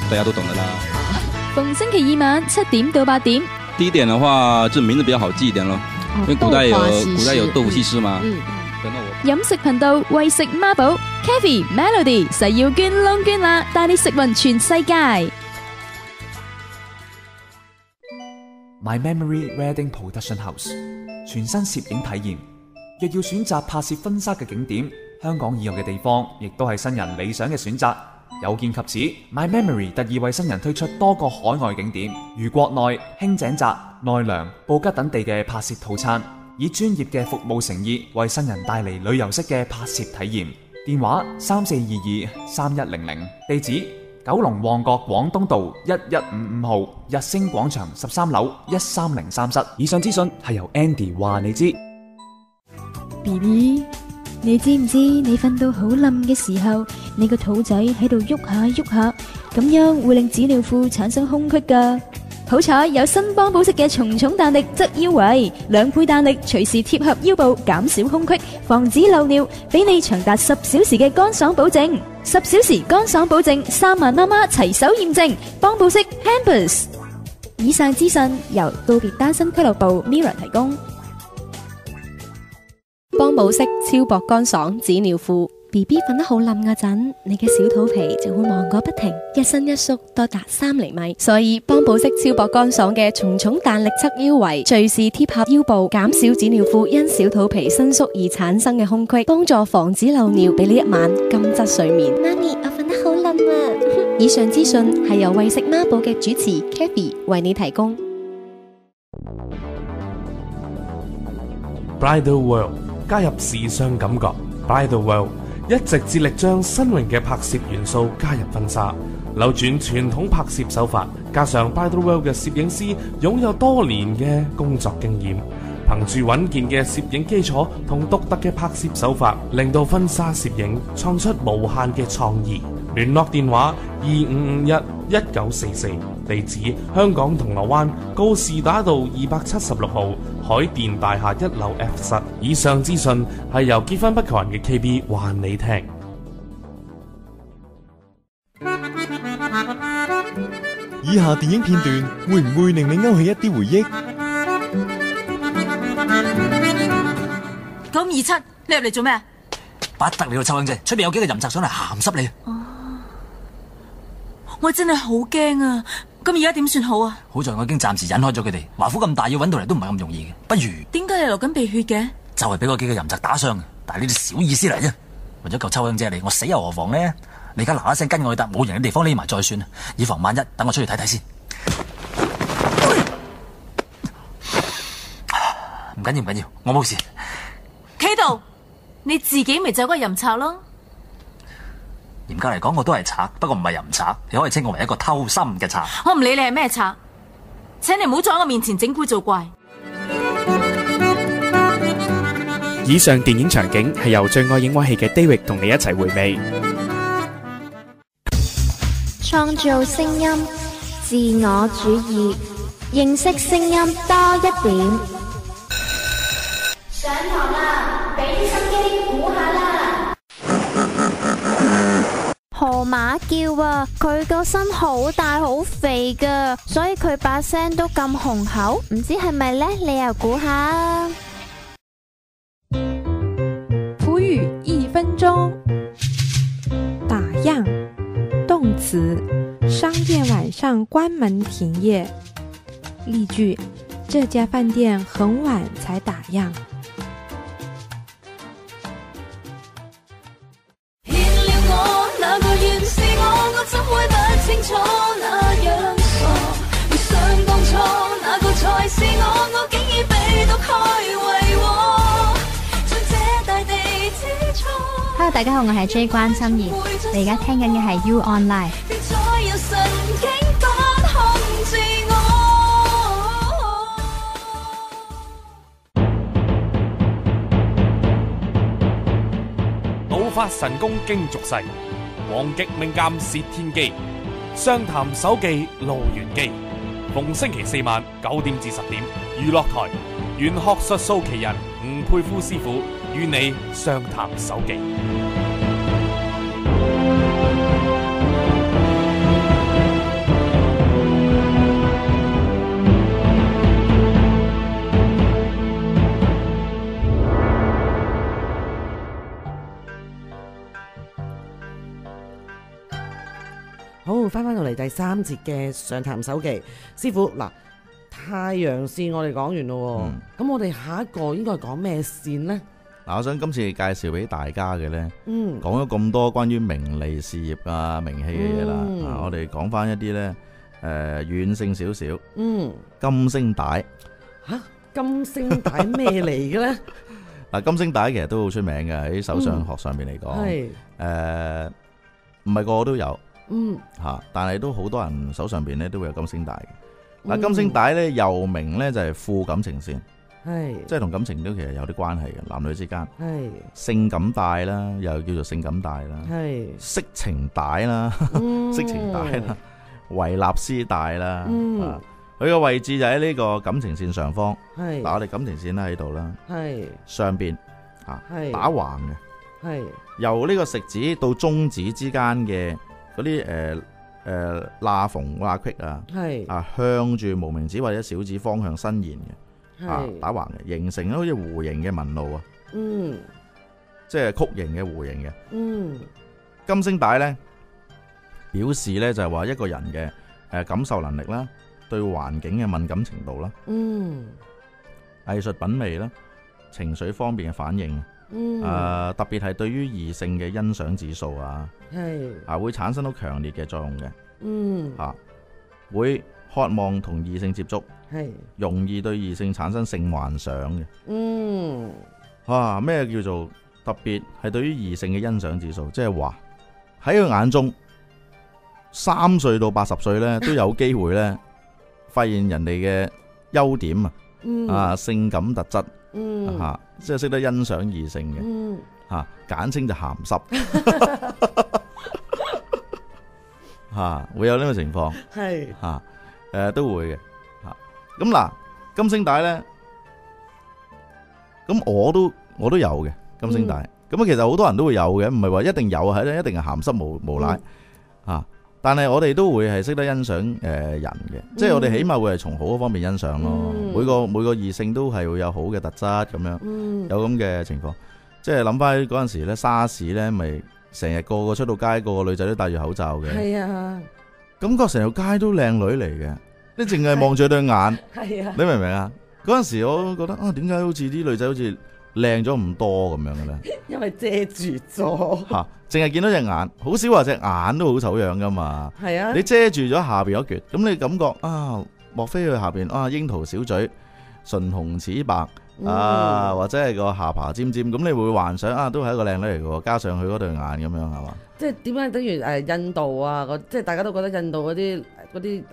大家都懂的啦。逢星期二晚7點到8點。第一點的話，這名字比較好記一點咯，因為古代有豆腐西施嘛。飲食頻道為食孖寶 Kathy Melody 誓要捐窿捐罅，帶你食勻全世界。My Memory Wedding Production House 全新攝影體驗，若要選擇拍攝婚紗嘅景點，香港以外嘅地方亦都係新人理想嘅選擇。有見及此 ，My Memory 特意為新人推出多個海外景點，如國內、輕井澤、奈良、布吉等地嘅拍攝套餐，以專業嘅服務誠意為新人帶嚟旅遊式嘅拍攝體驗。電話34223100，地址九龍旺角廣東道1155號日星廣場13樓13003室。以上資訊係由 Andy 話你知。BB， 你知唔知你瞓到好冧嘅時候，你個肚仔喺度喐下喐下，咁樣會令紙尿褲產生空隙噶。好彩有新邦寶適嘅重重彈力側腰圍，2倍彈力隨時貼合腰部，減少空隙，防止漏尿，俾你長達10小時嘅乾爽保證。10小時乾爽保證，3萬媽媽齊手驗證，邦寶適 Pampers。以上資訊由告別單身俱樂部 Mirror 提供。邦寶適超薄乾爽紙尿褲。BB 瞓得好冧嗰陣，你嘅小肚皮就會忙個不停，一伸一縮多達3厘米。所以邦寶適超薄乾爽嘅重重彈力側腰圍，隨時貼合腰部，減少紙尿褲因小肚皮伸縮而產生嘅空隙，幫助防止漏尿，俾你一晚金質睡眠。媽咪，我瞓得好冧啊！以上資訊係由為食孖寶嘅主持 Kathy 為你提供。Bridal World 加入時尚感覺。Bridal World一直致力將新穎嘅拍攝元素加入婚紗，扭轉傳統拍攝手法，加上 Bridal World 嘅攝影師擁有多年嘅工作經驗，憑住穩健嘅攝影基礎同獨特嘅拍攝手法，令到婚紗攝影創出無限嘅創意。聯絡電話25511944，地址香港銅鑼灣告士打道276號海電大廈1樓 F 室。以上資訊係由結婚不求人嘅 KB 話你聽。以下電影片段會唔會令你勾起一啲回憶？927，你入嚟做咩？不得了，秋香姐，出面有幾個淫賊想嚟鹹濕你。我真係好驚啊！咁而家點算好啊？好在我已經暫時引開咗佢哋。華府咁大，要揾到嚟都唔係咁容易嘅。不如點解你流緊鼻血嘅？就係俾嗰幾個淫賊打傷嘅，但係呢啲小意思嚟啫。為咗救秋香姐你，我死又何妨呢？你而家嗱嗱聲跟我去搭冇人嘅地方匿埋再算，以防萬一。等我出去睇睇先。唔緊要唔緊要，我冇事。企度，你自己咪就係個淫賊咯。嚴格嚟講，我都係賊，不過唔係淫賊，你可以稱我為一個偷心嘅賊。我唔理你係咩賊，請你唔好再喺我面前整蠱做怪。以上電影場景係由最愛影畫戲嘅 David 同你一齊回味。創造聲音，自我主義，認識聲音多一點。上堂啦，俾啲心機估下啦。河馬叫啊，佢個身好大好肥噶，所以佢把聲都咁雄厚，唔知係咪呢？你又估下啊。普語1分鐘。打烊，動詞，商店晚上關門停業。例句：這家飯店很晚才打烊。怎會不清楚那樣傻？回想當初那個才是我竟已被毒害為禍，將這大地之初。Hello， 大家好，我係 J 關心妍，你而家聽緊嘅係 You Online。再有神經不控制我。怒發神功經俗世。王極命鑑薛天機，商談手記路玄機。逢星期4晚9點至10點，娛樂台玄學術數奇人吳佩孚師傅與你商談手記。好，翻到嚟第3節嘅上談手記，師傅嗱，太陽線我哋講完咯，咁我哋下一個應該係講咩線呢？嗱，我想今次介紹俾大家嘅呢，講咗咁多關於名利事業啊、名氣嘅嘢啦，我哋講翻一啲呢，軟性少少，金星帶。吓，金星帶咩嚟嘅呢？嗱，金星帶其實都好出名嘅，喺手相學上面嚟講，唔係個個都有，但係都好多人手上邊咧都會有金星帶嘅。嗱，金星帶咧又名咧就係副感情線，即係同感情都其實有啲關係嘅，男女之間。性感帶啦，又叫做性感帶啦，色情帶啦，色情帶啦，維納斯帶啦，佢個位置就喺呢個感情線上方。嗱，我哋感情線咧喺度啦，上邊打橫嘅，由呢個食指到中指之間嘅嗰啲罅縫罅隙向住無名指或者小指方向伸延嘅，打橫嘅，形成好似弧形嘅紋路啊，即係曲形嘅弧形嘅。金星帶咧表示咧就係話一個人嘅感受能力啦，對環境嘅敏感程度啦，藝術品味啦，情緒方面嘅反應，特別係對於異性嘅欣賞指數會產生到強烈嘅作用嘅，會渴望同異性接觸，容易對異性產生性幻想嘅。咩叫做特別係對於異性嘅欣賞指數？即係話喺佢眼中，3歲到80歲咧都有機會咧發現人哋嘅優點性感特質，即係識得欣賞異性嘅，簡稱就鹹濕，會有呢個情況，都會嘅，咁嗱，金星帶咧，咁我都有嘅金星帶，咁其實好多人都會有嘅，唔係話一定有係一定係鹹濕無賴，但係我哋都會係識得欣賞人嘅，即係我哋起碼會係從好嗰方面欣賞咯。每個異性都係會有好嘅特質咁樣，有咁嘅情況。即係諗翻嗰陣時咧，沙士咧咪成日個個出到街，個個女仔都戴住口罩嘅。係啊，感覺成條街都靚女嚟嘅，你淨係望住對眼。係啊，你明唔明啊？嗰陣時我都覺得點解好似啲女仔好似靚咗咁多咁樣嘅咧？因為遮住咗。淨係見到隻眼，好少話隻眼都好醜樣噶嘛。係啊，你遮住咗下邊嗰橛，咁你感覺莫非佢下邊櫻桃小嘴、唇紅齒白或者係個下巴尖尖，咁你會幻想都係一個靚女嚟嘅，加上佢嗰對眼咁樣係嘛？即係點解等於印度即係大家都覺得印度嗰啲女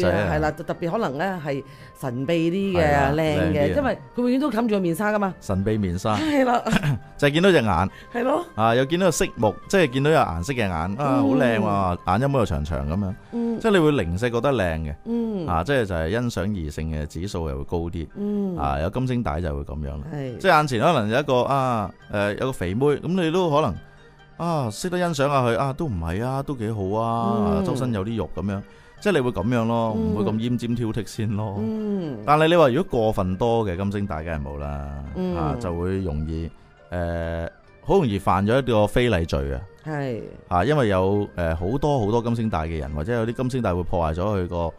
係啦，特別可能咧係神秘啲嘅靚嘅，因為佢永遠都冚住個面紗噶嘛。神秘面紗係啦，就係見到隻眼係咯，又見到個色目，即係見到有顏色嘅眼好靚喎，眼一模又長長咁樣，即係你會零舍覺得靚嘅，即係就係欣賞異性嘅指數又會高啲，有金星帶就會咁樣啦，即係眼前可能有一個有個肥妹，咁你都可能識得欣賞下佢都唔係都幾好周身有啲肉咁樣，即係你會咁樣咯，唔會咁奄尖挑剔先咯。但係你話如果過分多嘅金星帶梗係冇啦，就會容易好容易犯咗一個非禮罪啊。因為有好多金星帶嘅人，或者有啲金星帶會破壞咗佢個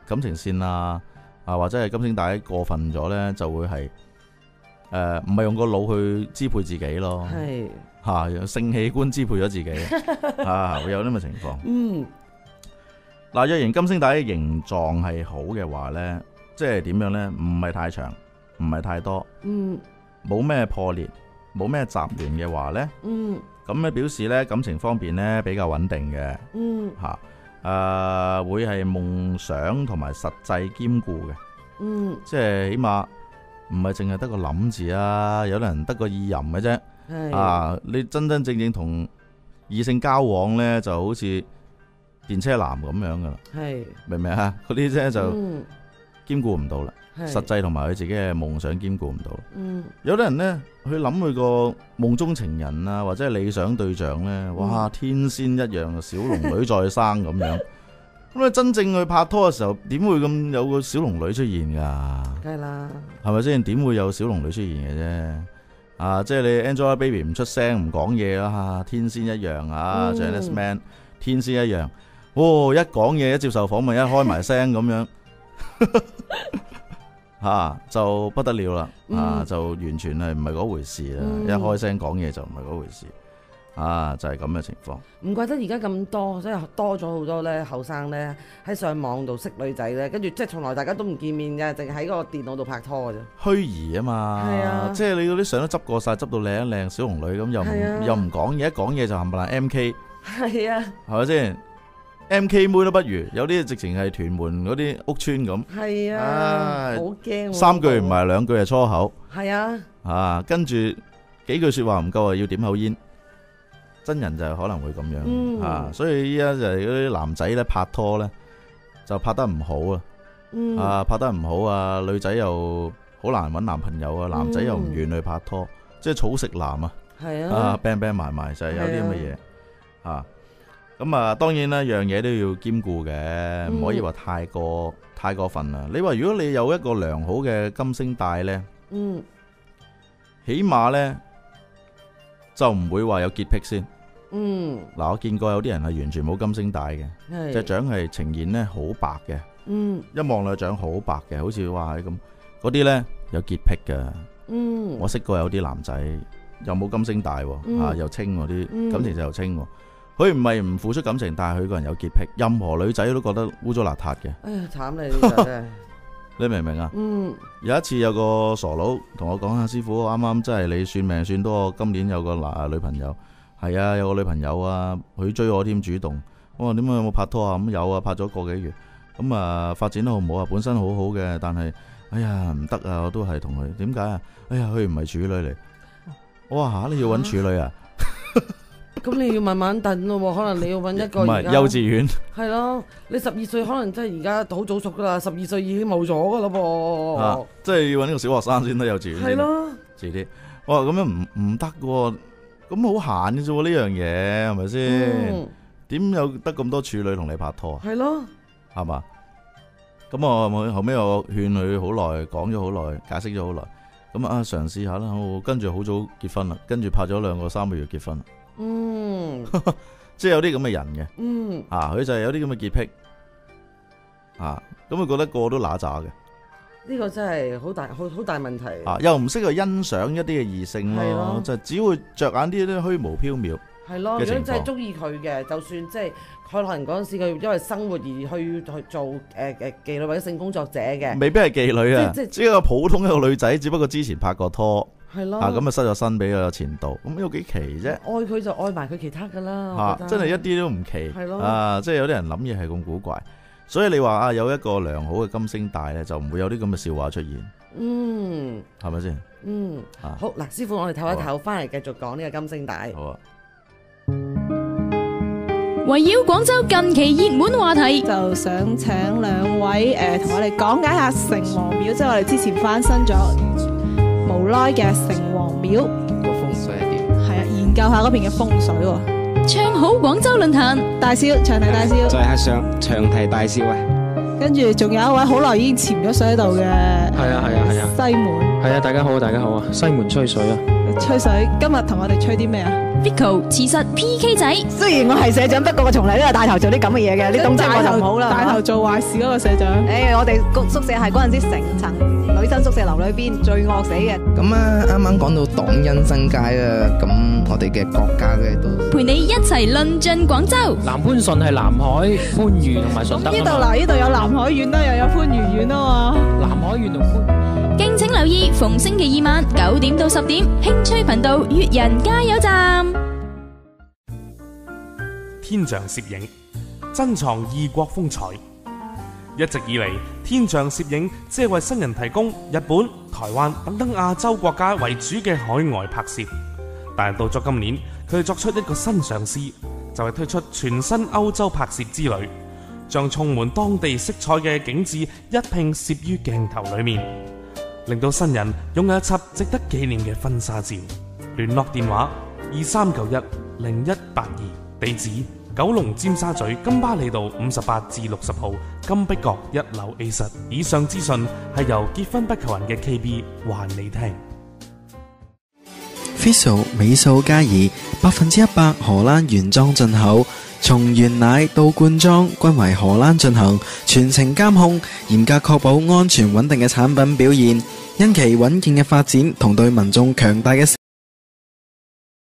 感情線或者係金星帶過分咗呢，就會係唔係用個腦去支配自己咯。用性器官支配咗自己，會有呢個情況。若然金星帶嘅形狀係好嘅話呢，即係點樣呢？唔係太長，唔係太多，冇咩破裂，冇咩雜亂嘅話呢，咁咧表示呢感情方面呢比較穩定嘅，會係夢想同埋實際兼顧嘅，即係起碼唔係淨係得個諗字有啲人得個意淫嘅啫。你真真正正同異性交往呢，就好似電車男咁樣噶啦，明唔明啊？嗰啲啫就兼顧唔到啦，實際同埋佢自己嘅夢想兼顧唔到。有啲人呢，去諗佢個夢中情人或者係理想對象呢，哇，天仙一樣，小龍女再生咁樣。咁你真正去拍拖嘅時候，點會咁有個小龍女出現噶？梗係啦，係咪先？點會有小龍女出現嘅啫？即係你 Angelababy 唔出聲唔講嘢啦，天仙一樣Janice Man 天師一樣，一講嘢一接受訪問一開埋聲咁樣。就不得了啦，就完全係唔係嗰回事啦，一開聲講嘢就唔係嗰回事，就係咁嘅情況。唔怪得而家咁多，即係多咗好多咧後生咧喺上網度識女仔咧，跟住即係從來大家都唔見面嘅，淨係喺個電腦度拍拖嘅啫。虛擬啊嘛，即係你嗰啲相都執過晒，執到靚一靚小龍女咁，又唔講嘢，一講嘢就冚唪唥 MK， 係啊，係咪先？MK 妹都不如，有啲直情係屯門嗰啲屋村咁。係啊，好驚。三句唔係兩句係粗口。係啊。跟住幾句說話唔夠啊，要點口煙。真人就可能會咁樣。所以依家就係嗰啲男仔咧拍拖咧，就拍得唔好啊。拍得唔好啊，女仔又好難搵男朋友啊，男仔又唔願去拍拖，即係草食男啊。係啊。bang 埋就係有啲咁嘅嘢。咁當然啦，樣嘢都要兼顧嘅，唔可以話太過分啦。你話如果你有一個良好嘅金星帶呢，起碼呢就唔會話有潔癖先。我見過有啲人係完全冇金星帶嘅，隻掌係呈現呢好白嘅，一望落掌好白嘅，好似話咁。嗰啲呢有潔癖㗎。我識過有啲男仔又冇金星帶，又清嗰啲感情就又清。佢唔係唔付出感情，但係佢個人有潔癖，任何女仔都覺得污糟邋遢嘅。哎呀，慘你呢個真係，你明唔明啊？有一次有個傻佬同我講啊，師傅，啱啱真係你算命算到我今年有個女朋友。係啊，有個女朋友啊，佢追我添主動。我話點解有冇拍拖啊？咁有啊，拍咗個幾月。咁發展得好唔好啊？本身好好嘅，但係哎呀唔得啊，我都係同佢。點解啊？哎呀，佢唔係處女嚟。我話你要搵處女啊？咁你要慢慢等咯，可能你要揾一個唔係幼稚園。係咯，你12歲可能真係而家好早熟噶啦，12歲已經冇咗噶咯噃。即係要揾呢個小學生先得幼稚園。係咯，遲啲。我話咁樣唔得嘅，咁好閒嘅啫喎，呢樣嘢係咪先？點有得咁多處女同你拍拖啊？係咯，係嘛？咁我後尾我勸佢好耐，講咗好耐，解釋咗好耐。咁嘗試下啦，跟住好早結婚啦，跟住拍咗2個3個月結婚。即係有啲咁嘅人嘅，佢就係有啲咁嘅潔癖，咁佢覺得個個都乸渣嘅，呢個真係好大問題。又唔識去欣賞一啲嘅異性咯，就只會着眼啲虛無縹緲。係咯，如果真係中意佢嘅，就算即係可能嗰陣時佢因為生活而去做妓女或者性工作者嘅，未必係妓女啊，只係一個普通一個女仔，只不過之前拍過拖。係咯，咁啊失咗身俾個前度，咁有幾奇啫？愛佢就愛埋佢其他噶啦，真係一啲都唔奇。係咯，即係有啲人諗嘢係咁古怪，所以你話有一個良好嘅金星帶咧，就唔會有啲咁嘅笑話出現。係咪先？好嗱，師傅，我哋唞一唞，翻嚟繼續講呢個金星帶。好啊。圍繞廣州近期熱門話題，就想請兩位同我哋講解下城隍廟，即係我哋之前翻新咗無耐嘅城隍廟個風水係點？係啊，研究下嗰邊嘅風水喎。唱好廣州論壇，大笑長堤大笑，再係長堤大笑啊！跟住仲有一位好耐已經潛咗水喺度嘅，係啊西門，係啊，大家好啊，西門吹水啊！吹水，今日同我哋吹啲咩啊 ？Vico 其實 PK 仔，雖然我係社長，不過我從嚟都係帶頭做啲咁嘅嘢嘅，啲動作我就唔好啦。帶頭做壞事嗰個社長。我哋宿舍係嗰陣時成層女生宿舍樓裏邊最惡死嘅。咁啊，啱啱講到黨恩新街啊，咁我哋嘅國家嘅都陪你一齊論盡廣州。南番順係南海、番禺同埋順德。呢度有南海縣啦，又有番禺縣啊嘛。南海縣同番。敬請留意逢星期2晚9點到10點，興趣頻道粵人加油站。天象攝影珍藏異國風采。一直以嚟，天象攝影只係為新人提供日本、台灣等等亞洲國家為主嘅海外拍攝，但係到咗今年，佢哋作出一個新嘗試，就係推出全新歐洲拍攝之旅，將充滿當地色彩嘅景致一併攝於鏡頭裏面，令到新人擁有一輯值得紀念嘅婚紗照。聯絡電話23910182，地址九龍尖沙咀金巴利道58至60號金碧閣1樓 A 室。以上資訊係由結婚不求人嘅 KB 話你聽。Fiso 美素嘉儀100%荷蘭原裝進口，從原奶到罐裝均為荷蘭進行，全程監控，嚴格確保安全穩定嘅產品表現。因其穩健嘅發展同對民眾強大嘅